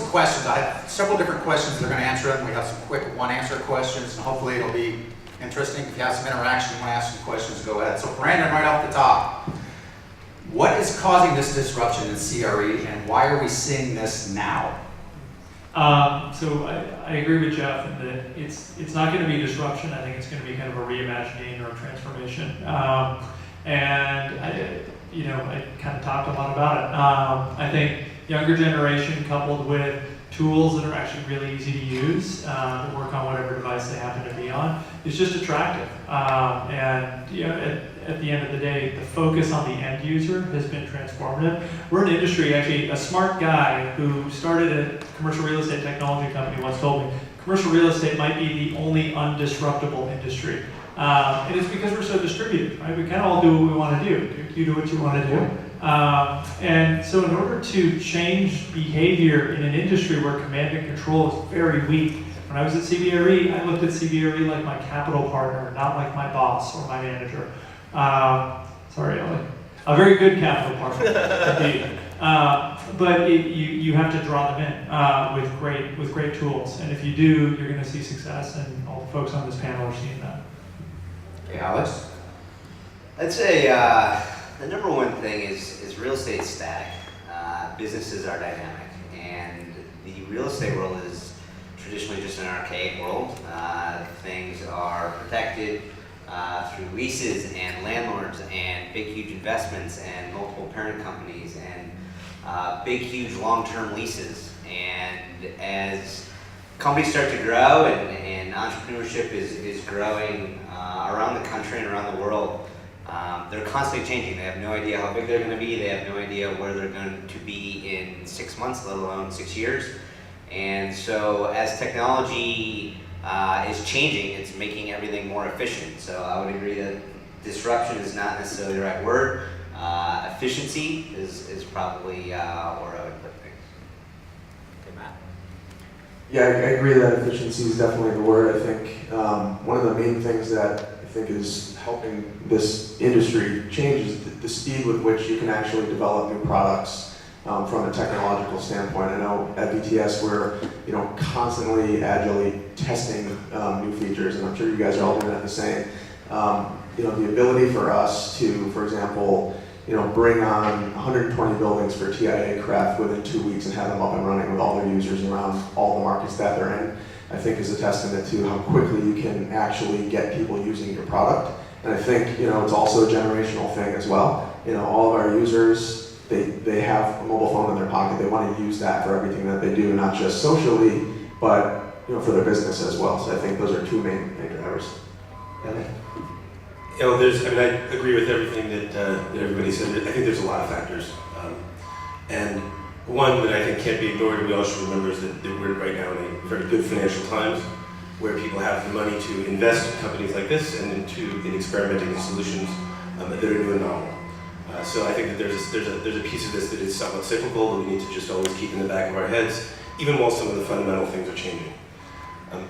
questions. I have several different questions. They're going to answer them. We have some quick one-answer questions, and hopefully it'll be interesting. If you have some interaction, you want to ask some questions, go ahead. So Brandon, right off the top, what is causing this disruption in CRE, and why are we seeing this now? So I agree with Jeff in that it's not going to be disruption. I think it's going to be kind of a reimagining or a transformation. And I kind of talked a lot about it. I think younger generation coupled with tools that are actually really easy to use to work on whatever device they happen to be on is just attractive. At the end of the day, the focus on the end user has been transformative. We're an industry, actually, a smart guy who started a commercial real estate technology company once told me, commercial real estate might be the only undisruptible industry. And it's because we're so distributed, right? We kind of all do what we want to do. You do what you want to do. And so in order to change behavior in an industry where command and control is very weak, when I was at CBRE, I looked at CBRE like my capital partner, not like my boss or my manager. Sorry, Elie. A very good capital partner, indeed. But you have to draw them in with great tools. And if you do, you're going to see success, and all the folks on this panel are seeing that. Okay, Alex? I'd say the number one thing is real estate static. Businesses are dynamic, and the real estate world is traditionally just an archaic world. Things are protected through leases and landlords and big, huge investments and multiple parent companies and big, huge long-term leases. And as companies start to grow and entrepreneurship is growing around the country and around the world, they're constantly changing. They have no idea how big they're going to be. They have no idea where they're going to be in 6 months, let alone 6 years. And so as technology is changing, it's making everything more efficient. So I would agree that disruption is not necessarily the right word. Efficiency is probably where I would put things. Okay, Matt? Yeah, I agree that efficiency is definitely the word. I think one of the main things that I think is helping this industry change is the speed with which you can actually develop new products from a technological standpoint. I know at BTS we're constantly agilely testing new features, and I'm sure you guys are all doing that the same. The ability for us to, for example, bring on 120 buildings for TIA Craft within 2 weeks and have them up and running with all their users around all the markets that they're in, I think is a testament to how quickly you can actually get people using your product. And I think, it's also a generational thing as well. All of our users, they have a mobile phone in their pocket. They want to use that for everything that they do, not just socially, but for their business as well. So I think those are two main drivers. Elie? I agree with everything that everybody said. I think there's a lot of factors. And one that I think can't be ignored, we all should remember, is that we're right now in a very good financial times where people have the money to invest in companies like this and in experimenting with solutions that are new and novel. So I think that there's a piece of this that is somewhat cyclical that we need to just always keep in the back of our heads, even while some of the fundamental things are changing.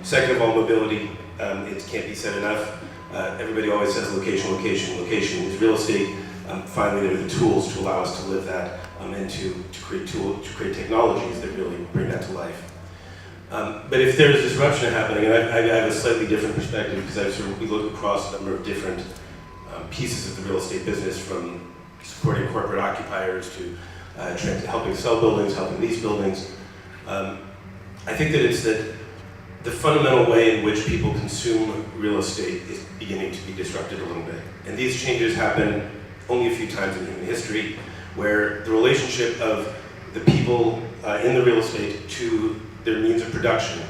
Second of all, mobility. It can't be said enough. Everybody always says location, location, location is real estate. Finally, there are the tools to allow us to live that and to create technologies that really bring that to life. But if there's disruption happening, and I have a slightly different perspective because we look across a number of different pieces of the real estate business, from supporting corporate occupiers to helping sell buildings, helping lease buildings. I think that it's that the fundamental way in which people consume real estate is beginning to be disrupted a little bit. And these changes happen only a few times in human history, where the relationship of the people in the real estate to their means of production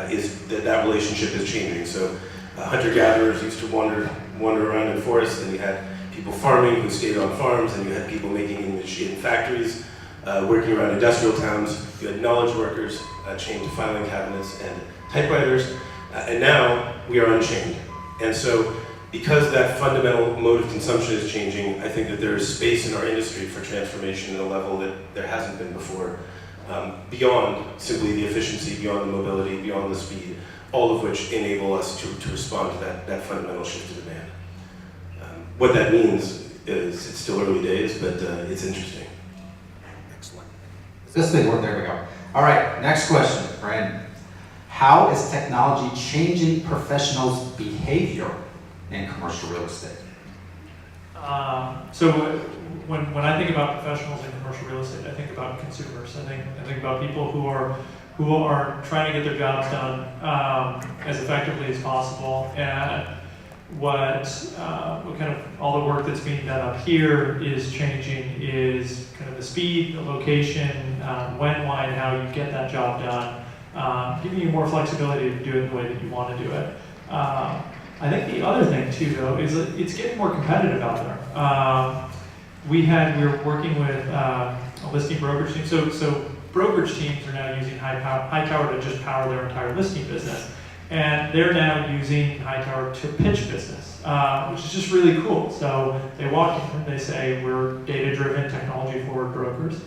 is that relationship is changing. So hunter-gatherers used to wander around in forests, and you had people farming who stayed on farms, and you had people making in factories, working around industrial towns. You had knowledge workers chained to filing cabinets and typewriters, and now we are unchained. And so, because that fundamental mode of consumption is changing, I think that there is space in our industry for transformation at a level that there hasn't been before, beyond simply the efficiency, beyond the mobility, beyond the speed, all of which enable us to respond to that fundamental shift in demand. What that means is it's still early days, but it's interesting. Excellent. Is this thing working? There we go. All right, next question, Brandon. How is technology changing professionals' behavior in commercial real estate? So when I think about professionals in commercial real estate, I think about consumers. I think about people who are trying to get their jobs done as effectively as possible. And what kind of all the work that's being done up here is changing is kind of the speed, the location, when, why, and how you get that job done, giving you more flexibility to do it the way that you want to do it. I think the other thing too, though, is that it's getting more competitive out there. We were working with a listing brokerage team. So brokerage teams are now using Hightower to just power their entire listing business. And they're now using Hightower to pitch business, which is just really cool. So they walk in and they say, we're data-driven, technology-forward brokers.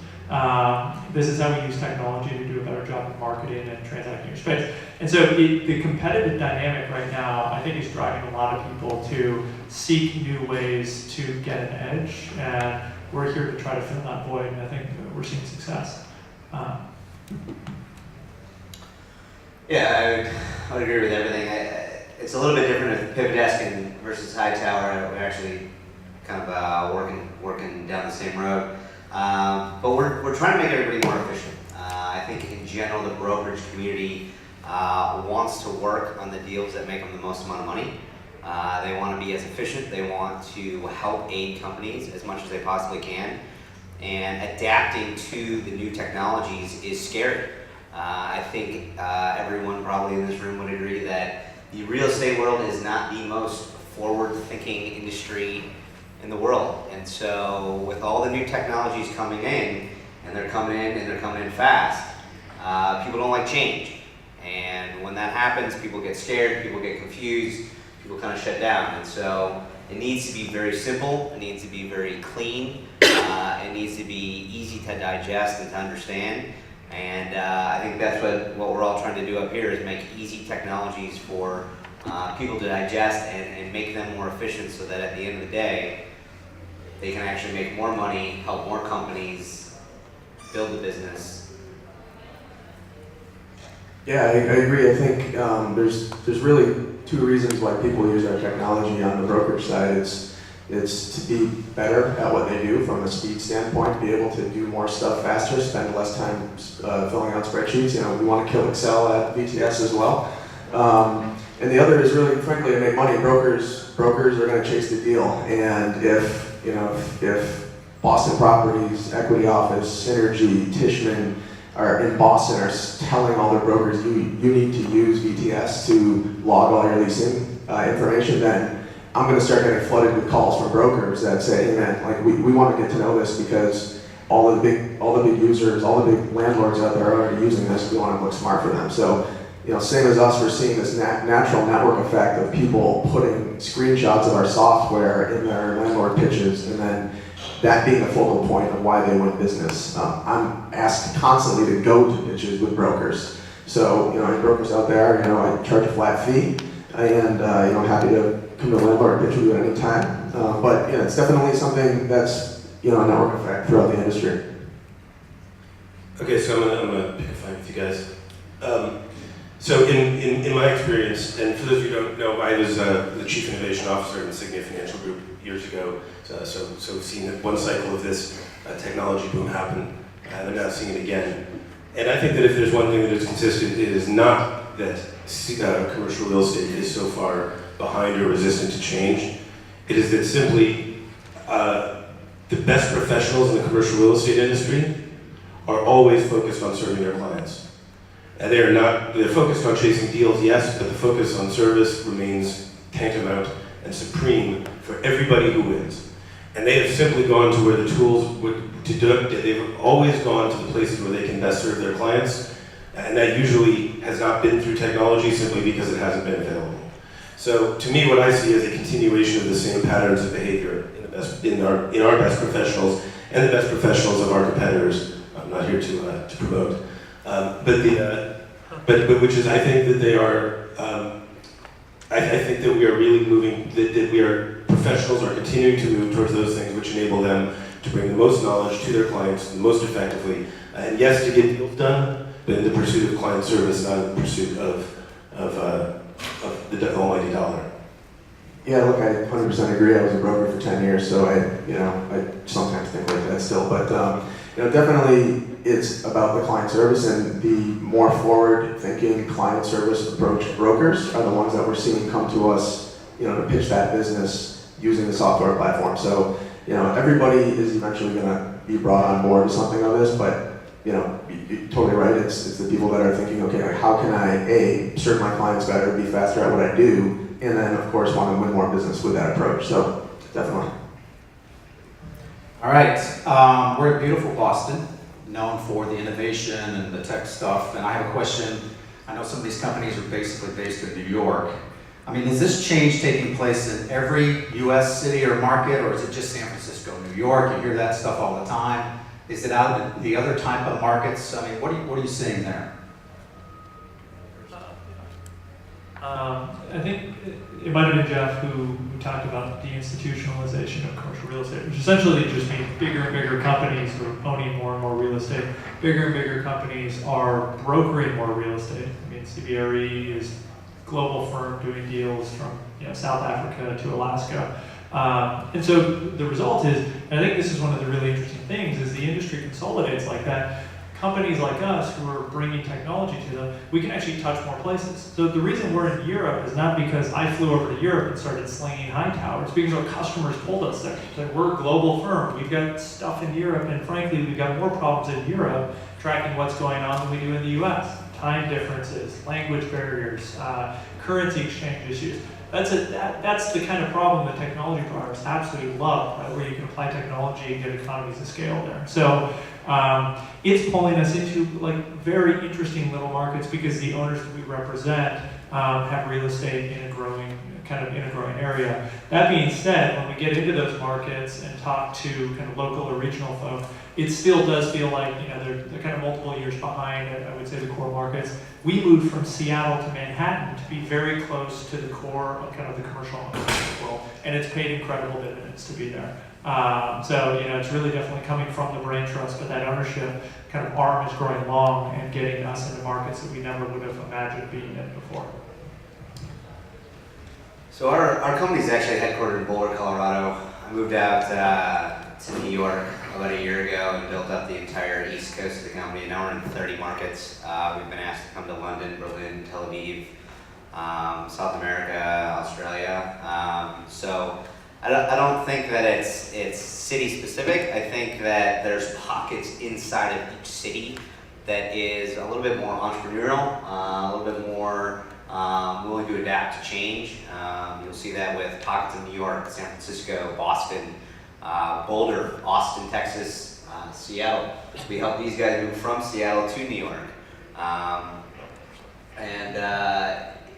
This is how we use technology to do a better job of marketing and transacting your space. And so the competitive dynamic right now, I think, is driving a lot of people to seek new ways to get an edge. And we're here to try to fill that void, and I think we're seeing success. Yeah, I would agree with everything. It's a little bit different with Pivot Desk versus Hightower. We're actually kind of working down the same road. But we're trying to make everybody more efficient. I think in general, the brokerage community wants to work on the deals that make them the most amount of money. They want to be as efficient. They want to help aid companies as much as they possibly can. And adapting to the new technologies is scary. I think everyone probably in this room would agree that the real estate world is not the most forward-thinking industry in the world. And so with all the new technologies coming in, and they're coming in fast, people don't like change. And when that happens, people get scared, people get confused, people kind of shut down. And so it needs to be very simple, it needs to be very clean, it needs to be easy to digest and to understand. And I think that's what we're all trying to do up here is make easy technologies for people to digest and make them more efficient so that at the end of the day, they can actually make more money, help more companies, build the business. Yeah, I agree. I think there's really two reasons why people use our technology on the brokerage side. It's to be better at what they do from a speed standpoint, be able to do more stuff faster, spend less time filling out spreadsheets. We want to kill Excel at VTS as well. And the other is really, frankly, to make money. Brokers are going to chase the deal, and if Boston Properties, Equity Office, Synergy, Tishman are in Boston are telling all their brokers you need to use VTS to log all your leasing information, then I'm going to start getting flooded with calls from brokers that say, hey man, like we want to get to know this because all the big users, all the big landlords out there are already using this. We want to look smart for them. So, same as us, we're seeing this natural network effect of people putting screenshots of our software in their landlord pitches, and then that being the focal point of why they win business. I'm asked constantly to go to pitches with brokers. So, any brokers out there, I charge a flat fee, and I'm happy to come to landlord pitch with you at any time. But it's definitely something that's a network effect throughout the industry. Okay, so I'm gonna pick a fight with you guys. So in my experience, and for those of you who don't know, I was the Chief Innovation Officer in Insignia Financial Group years ago. So we've seen one cycle of this technology boom happen, and I'm now seeing it again. And I think that if there's one thing that is consistent, it is not that commercial real estate is so far behind or resistant to change. It is that simply the best professionals in the commercial real estate industry are always focused on serving their clients. And they're focused on chasing deals, yes, but the focus on service remains tantamount and supreme for everybody who wins. And they have simply gone to where the tools to do it. They've always gone to the places where they can best serve their clients. And that usually has not been through technology simply because it hasn't been available. So to me, what I see is a continuation of the same patterns of behavior in our best professionals and the best professionals of our competitors. I'm not here to promote. But which is, I think that they are, I think that we are really moving, that professionals are continuing to move towards those things which enable them to bring the most knowledge to their clients the most effectively. And yes, to get deals done, but in the pursuit of client service, not in the pursuit of the almighty dollar. Yeah, look, I 100% agree. I was a broker for 10 years, so I sometimes think like that still. But definitely it's about the client service, and the more forward-thinking client service approach brokers are the ones that we're seeing come to us, to pitch that business using the software platform. So, everybody is eventually going to be brought on board to something of this, but you're totally right. It's the people that are thinking, okay, like how can I serve my clients better, be faster at what I do, and then of course want to win more business with that approach. So definitely. All right, we're at beautiful Boston, known for the innovation and the tech stuff. And I have a question. I know some of these companies are basically based in New York. I mean, is this change taking place in every U.S. city or market, or is it just San Francisco, New York? You hear that stuff all the time. Is it out in the other type of markets? I mean, what are you seeing there? I think it might have been Jeff who talked about deinstitutionalization of commercial real estate, which essentially just means bigger and bigger companies are owning more and more real estate. Bigger and bigger companies are brokering more real estate. I mean, CBRE is a global firm doing deals from South Africa to Alaska. And so the result is, and I think this is one of the really interesting things, is the industry consolidates like that. Companies like us who are bringing technology to them, we can actually touch more places. So the reason we're in Europe is not because I flew over to Europe and started slinging Hightower. It's because our customers told us that. Like, we're a global firm. We've got stuff in Europe, and frankly, we've got more problems in Europe tracking what's going on than we do in the US. Time differences, language barriers, currency exchange issues. That's the kind of problem that technology providers absolutely love, right? Where you can apply technology and get economies of scale there. So it's pulling us into very interesting little markets because the owners that we represent have real estate in a growing area. That being said, when we get into those markets and talk to kind of local or regional folks, it still does feel like they're kind of multiple years behind, I would say, the core markets. We moved from Seattle to Manhattan to be very close to the core of kind of the commercial world, and it's paid incredible dividends to be there. So it's really definitely coming from the brain trust, but that ownership kind of arm is growing long and getting us into markets that we never would have imagined being in before. So our company's actually headquartered in Boulder, Colorado. I moved out to New York about a year ago and built up the entire east coast of the company. Now we're in 30 markets. We've been asked to come to London, Berlin, Tel Aviv, South America, Australia. So I don't think that it's city specific. I think that there's pockets inside of each city that is a little bit more entrepreneurial, a little bit more willing to adapt to change. You'll see that with pockets in New York, San Francisco, Boston, Boulder, Austin, Texas, Seattle. We help these guys move from Seattle to New York.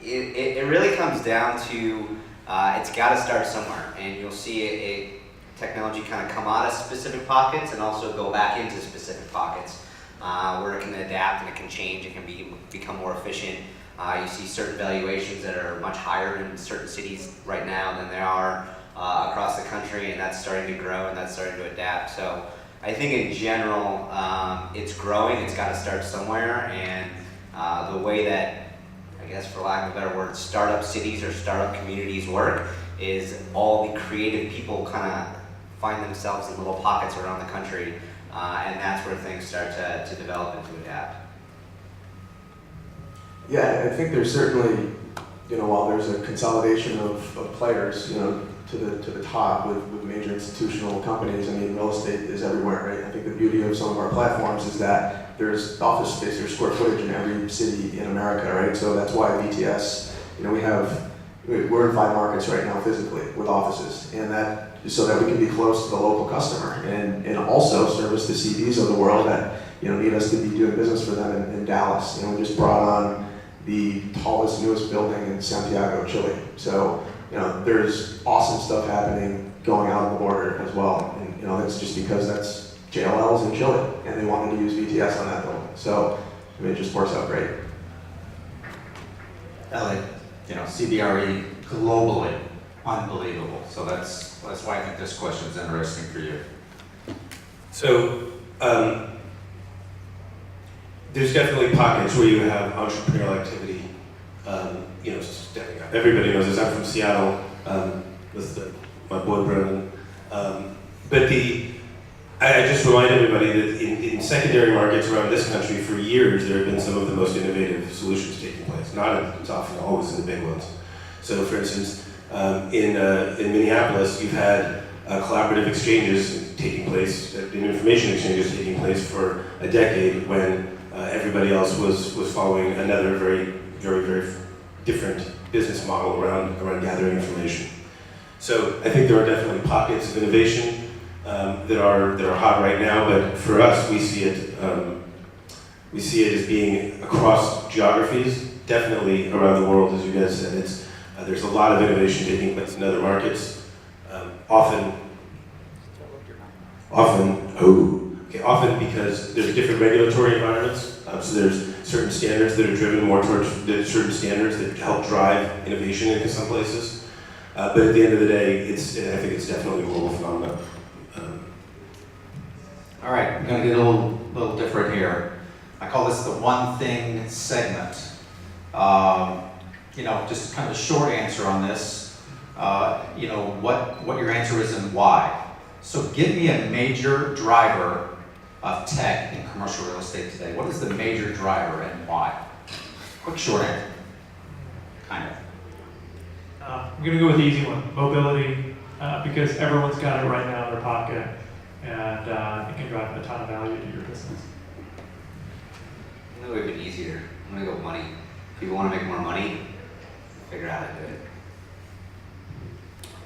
It really comes down to it's got to start somewhere, and you'll see technology kind of come out of specific pockets and also go back into specific pockets where it can adapt and it can change, it can become more efficient. You see certain valuations that are much higher in certain cities right now than they are across the country, and that's starting to grow and that's starting to adapt. So I think in general, it's growing, it's got to start somewhere, and the way that, I guess for lack of a better word, startup cities or startup communities work is all the creative people kind of find themselves in little pockets around the country, and that's where things start to develop and to adapt. Yeah, I think there's certainly, while there's a consolidation of players, to the top with major institutional companies. I mean, real estate is everywhere, right? I think the beauty of some of our platforms is that there's office space, there's square footage in every city in America, right? So that's why BTS, we're in 5 markets right now physically with offices, and that so that we can be close to the local customer and also service the CDs of the world that need us to be doing business for them in Dallas. We just brought on the tallest, newest building in Santiago, Chile. So there's awesome stuff happening going out on the border as well, and that's just because that's JLL's in Chile, and they wanted to use BTS on that building. So it just works out great. Elie, CBRE globally, unbelievable. So that's why I think this question is interesting for you. So there's definitely pockets where you have entrepreneurial activity, stepping up. Everybody knows this. I'm from Seattle with my boy Brennan. But I just remind everybody that in secondary markets around this country, for years, there have been some of the most innovative solutions taking place. It's often always in the big ones. So, for instance, in Minneapolis, you've had collaborative exchanges taking place, information exchanges taking place for a decade when everybody else was following another very, very, very different business model around gathering information. So I think there are definitely pockets of innovation that are hot right now, but for us, we see it as being across geographies, definitely around the world, as you guys said. There's a lot of innovation taking place in other markets. Often because there's different regulatory environments. So there's certain standards that are driven more towards certain standards that help drive innovation into some places. But at the end of the day, I think it's definitely a global phenomenon. All right, I'm going to get a little different here. I call this the one thing segment. Just kind of a short answer on this. What your answer is and why. So give me a major driver of tech in commercial real estate today. What is the major driver and why? Quick short answer. Kind of. I'm going to go with the easy one, mobility, because everyone's got it right now in their pocket, and it can drive a ton of value to your business. It would have been easier. I'm going to go with money. People want to make more money, figure out how to do it.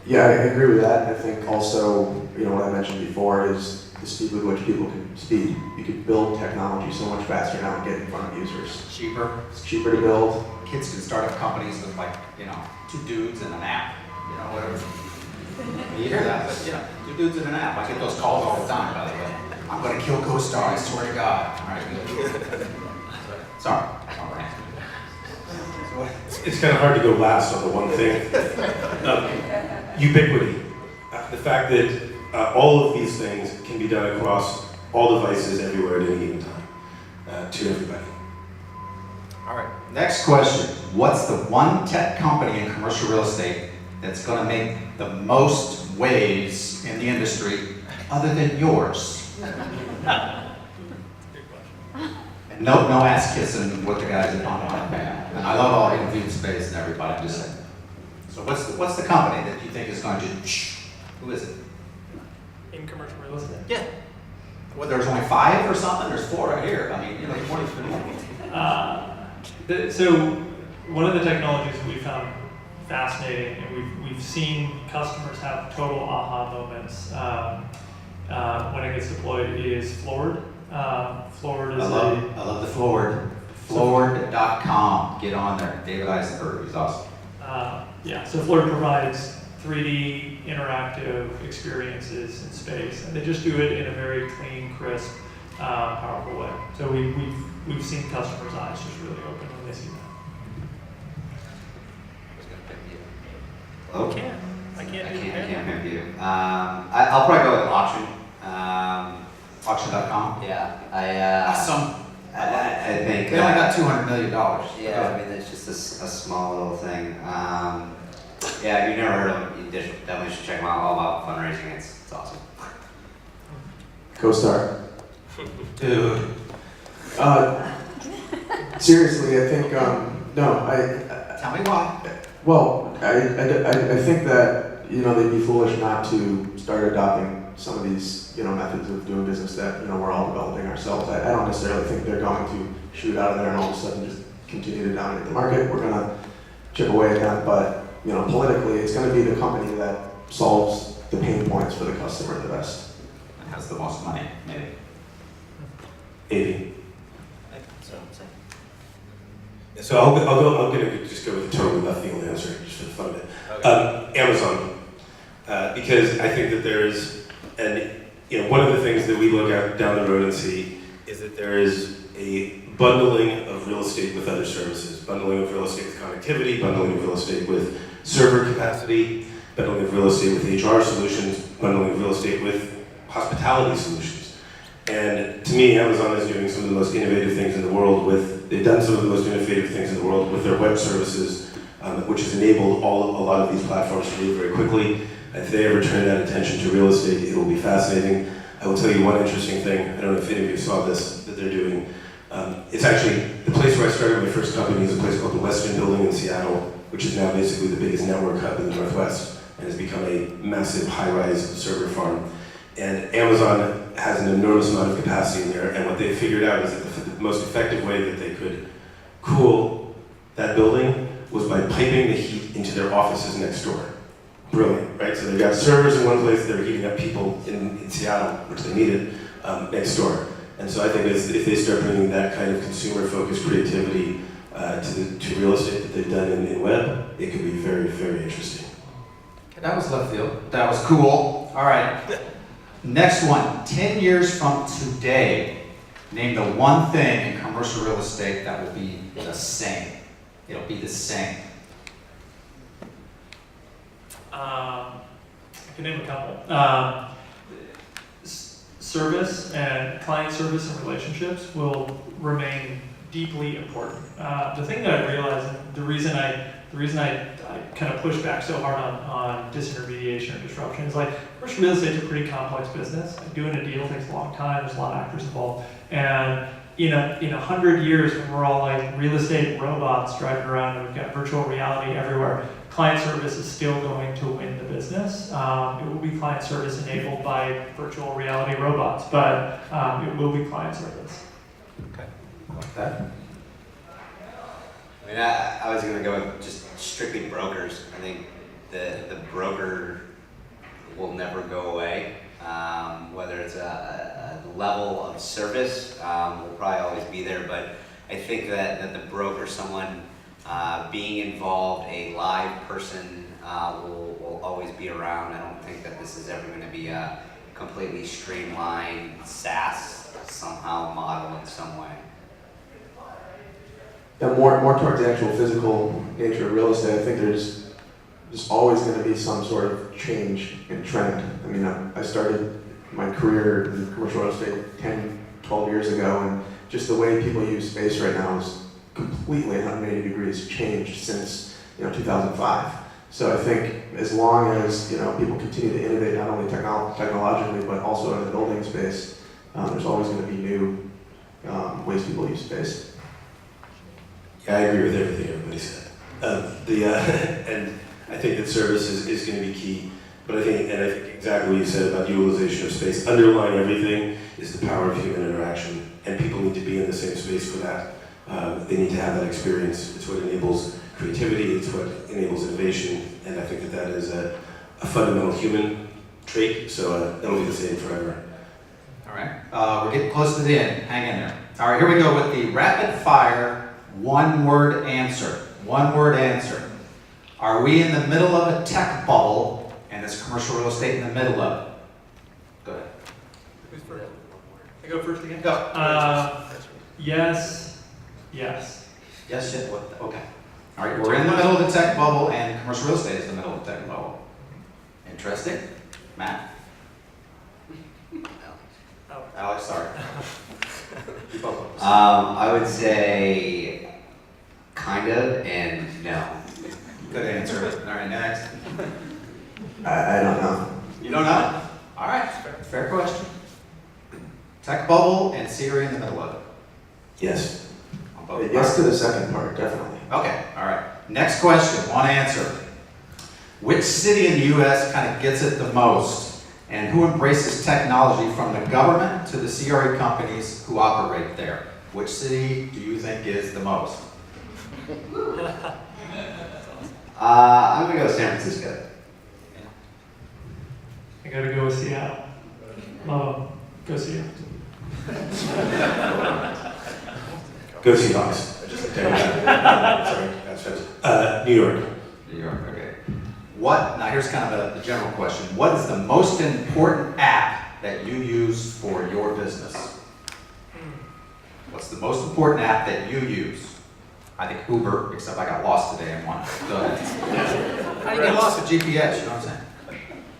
Yeah, I agree with that. I think also, what I mentioned before is the speed with which people can speed. You can build technology so much faster now and get in front of users. Cheaper. It's cheaper to build. Kids can start up companies with two dudes and an app, whatever. You hear that, but 2 dudes and an app. I get those calls all the time, by the way. I'm going to kill CoStar, I swear to God. All right, good. Sorry. It's kind of hard to go last on the one thing. Ubiquity. The fact that all of these things can be done across all devices everywhere at any given time to everybody. All right. Next question. What's the one tech company in commercial real estate that's going to make the most waves in the industry other than yours? And no ass kissing with the guys at Online Panel. And I love all interview space and everybody. I'm just saying. So what's the company that you think is going to? Who is it? In commercial real estate? Yeah. Well, there's only 5 or something. There's 4 right here. I mean, more than So one of the technologies that we found fascinating, and we've seen customers have total aha moments when it gets deployed, is Floored. Floored is I love the Floored. Floored.com. Get on there. David Eisenberg. He's awesome. So Floored provides 3D interactive experiences in space, and they just do it in a very clean, crisp, powerful way. So we've seen customers' eyes just really open when they see that. Hello? I can't pimp you. I'll probably go with auction. Auction.com. Yeah, Awesome. I think They only got $200 million. Yeah, I mean it's just a small little thing. Yeah, if you've never heard of them, you definitely should check them out. All about fundraising. It's awesome. CoStar. Dude. Seriously, I think Tell me why. Well, I think that they'd be foolish not to start adopting some of these methods of doing business that we're all developing ourselves. I don't necessarily think they're going to shoot out of there and all of a sudden just continue to dominate the market. We're going to chip away at that, but politically, it's going to be the company that solves the pain points for the customer the best. It has the most money, maybe. Elie. So I'm gonna just go with the totally left field answer just for the fun of it. Okay. Amazon, because I think that there is, one of the things that we look at down the road and see is that there is a bundling of real estate with other services, bundling of real estate with connectivity, bundling of real estate with server capacity, bundling of real estate with HR solutions, bundling of real estate with hospitality solutions. And to me, Amazon is doing some of the most innovative things in the world they've done some of the most innovative things in the world with their web services, which has enabled a lot of these platforms to move very quickly. If they ever turn that attention to real estate, it will be fascinating. I will tell you one interesting thing. I don't know if any of you saw this, that they're doing. It's actually, the place where I started my first company is a place called the Western Building in Seattle, which is now basically the biggest network hub in the Northwest, and has become a massive high-rise server farm. And Amazon has an enormous amount of capacity in there, and what they figured out is that the most effective way that they could cool that building was by piping the heat into their offices next door. Brilliant, right? So they've got servers in one place, they're heating up people in Seattle, which they needed, next door. And so I think if they start bringing that kind of consumer-focused creativity to real estate that they've done in web, it could be very, very interesting. That was left field. That was cool. All right. Next one, 10 years from today, name the one thing in commercial real estate that will be the same. It'll be the same. I can name a couple. Service and client service and relationships will remain deeply important. The thing that I realized, and the reason I kind of push back so hard on disintermediation or disruption is like, commercial real estate is a pretty complex business. Doing a deal takes a long time, there's a lot of actors involved. And in 100 years, when we're all like real estate robots driving around and we've got virtual reality everywhere, client service is still going to win the business. It will be client service enabled by virtual reality robots, but it will be client service. Okay, I like that. I mean, I was going to go with just strictly brokers. I think the broker will never go away. Whether it's a level of service will probably always be there, but I think that the broker, someone being involved, a live person will always be around. I don't think that this is ever going to be a completely streamlined SaaS somehow model in some way. Yeah, more towards the actual physical nature of real estate, I think there's always going to be some sort of change in trend. I mean, I started my career in commercial real estate 10, 12 years ago, and just the way people use space right now is completely 180 degrees changed since 2005. So I think as long as people continue to innovate not only technologically but also in the building space, there's always going to be new ways people use space. Yeah, I agree with everything everybody said. And I think that service is going to be key. But I think exactly what you said about utilization of space. Underlying everything is the power of human interaction, and people need to be in the same space for that. They need to have that experience. It's what enables creativity. It's what enables innovation. And I think that is a fundamental human trait. So that'll be the same forever. All right. We're getting close to the end. Hang in there. All right, here we go with the rapid fire one-word answer. One-word answer. Are we in the middle of a tech bubble, and is commercial real estate in the middle of it? Go ahead. Who's first? I go first again? Go. Yes. Yes. Yes, yes, what? Okay. All right, we're in the middle of the tech bubble, and commercial real estate is in the middle of the tech bubble. Interesting. Matt? Oh. Alex, sorry. You both of us. I would say kind of and no. Good answer. All right, next. I don't know. You don't know? All right, fair question. Tech bubble and CRE in the middle of it. Yes. On both Yes parts. to the second part, definitely. Okay, all right. Next question, one answer. Which city in the U.S. kind of gets it the most? And who embraces technology from the government to the CRE companies who operate there? Which city do you think is the most? I'm going to go with San Francisco. I gotta go with Seattle. Love them. Go Seattle. Go Seahawks. Sorry, that's fast. New York. New York, okay. Now here's kind of a general question. What is the most important app that you use for your business? What's the most important app that you use? I think Uber, except I got lost today in one. Go ahead. How do you get lost with GPS, you know what I'm saying?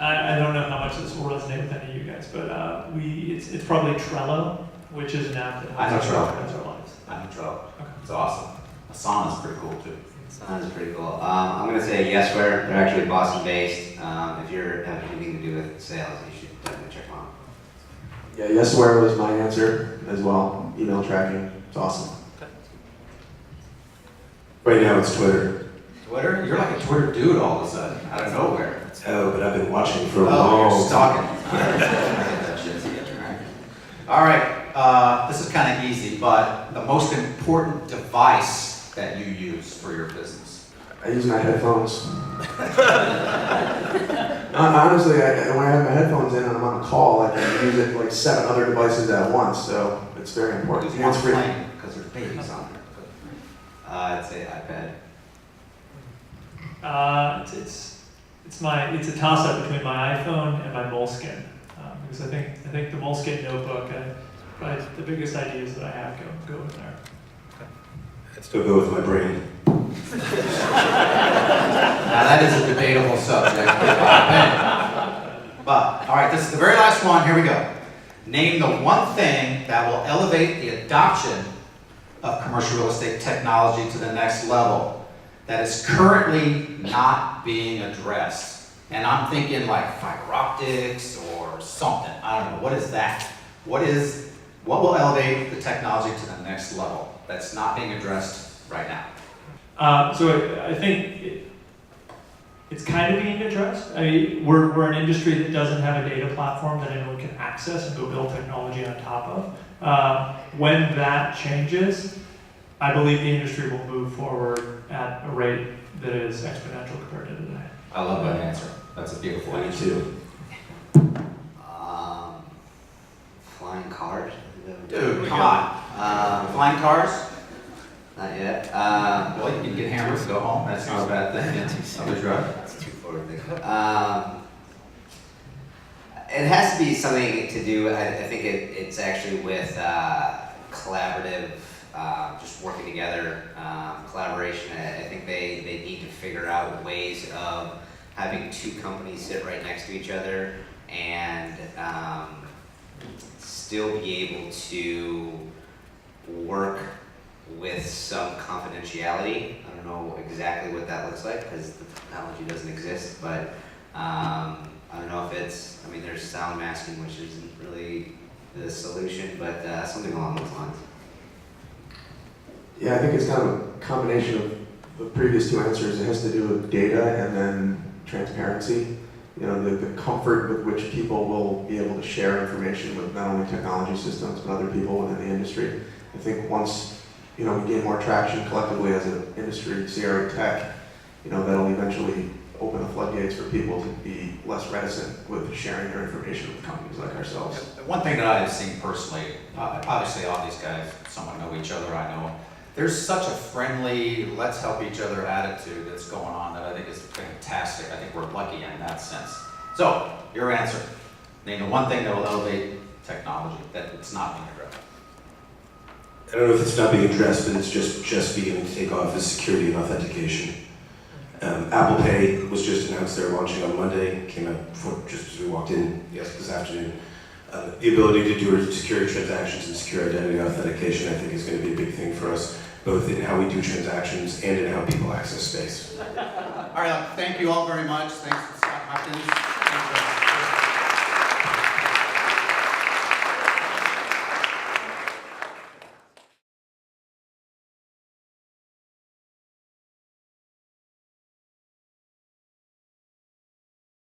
I don't know how much this will resonate with any of you guys, but it's probably Trello, which is an app that I know helps us Trello. organize our lives. I know Trello. Okay. It's awesome. Asana's pretty cool too. Sounds pretty cool. I'm going to say Yesware. They're actually Boston-based. If you're having anything to do with sales, you should definitely check them out. Yeah, Yesware was my answer as well. Email tracking, it's awesome. Right now it's Twitter. Twitter? You're like a Twitter dude all of a sudden, out of nowhere. Oh, but I've been watching for a Oh, long you're time. stalking. All right, this is kind of easy, but the most important device that you use for your business. I use my headphones. Honestly, when I have my headphones in and I'm on a call, I can use it like 7 other devices at once, so it's very important. Who's one's playing because there's babies on there. I'd say iPad. It's a toss-up between my iPhone and my Moleskine, because I think the Moleskine notebook, probably the biggest ideas that I have go in there. I'd still go with my brain. Now that is a debatable subject, in my opinion. But, all right, this is the very last one. Here we go. Name the one thing that will elevate the adoption of commercial real estate technology to the next level that is currently not being addressed. And I'm thinking like fiber optics or something. I don't know. What is that? What will elevate the technology to the next level that's not being addressed right now? So I think it's kind of being addressed. I mean, we're an industry that doesn't have a data platform that anyone can access and go build technology on top of. When that changes, I believe the industry will move forward at a rate that is exponential compared to today. I love that answer. That's a beautiful Me answer. too. Flying cars. Dude, come on. Flying cars? Not yet. Well, you can get hammered and go home. That's not a bad thing. Other drug. It's too forward thinking. It has to be something to do. I think it's actually with collaborative, just working together, collaboration. I think they need to figure out ways of having 2 companies sit right next to each other and still be able to work with some confidentiality. I don't know exactly what that looks like because the technology doesn't exist, but I don't know if it's, I mean, there's sound masking, which isn't really the solution, but something along those lines. Yeah, I think it's kind of a combination of the previous 2 answers. It has to do with data and then transparency. You know, the comfort with which people will be able to share information with not only technology systems, but other people within the industry. I think once, you know, we gain more traction collectively as an industry, CRE tech, you know, that'll eventually open the floodgates for people to be less reticent with sharing their information with companies like ourselves. The one thing that I have seen personally, obviously all these guys somewhat know each other, I know. There's such a friendly, let's help each other attitude that's going on that I think is fantastic. I think we're lucky in that sense. So, your answer. Name the one thing that will elevate technology that it's not being addressed. I don't know if it's not being addressed, but it's just beginning to take off is security and authentication. Apple Pay was just announced they're launching on Monday. Came out just as we walked in this afternoon. The ability to do secure transactions and secure identity authentication, I think, is going to be a big thing for us, both in how we do transactions and in how people access space. All right, thank you all very much. Thanks to Scott Hopkins.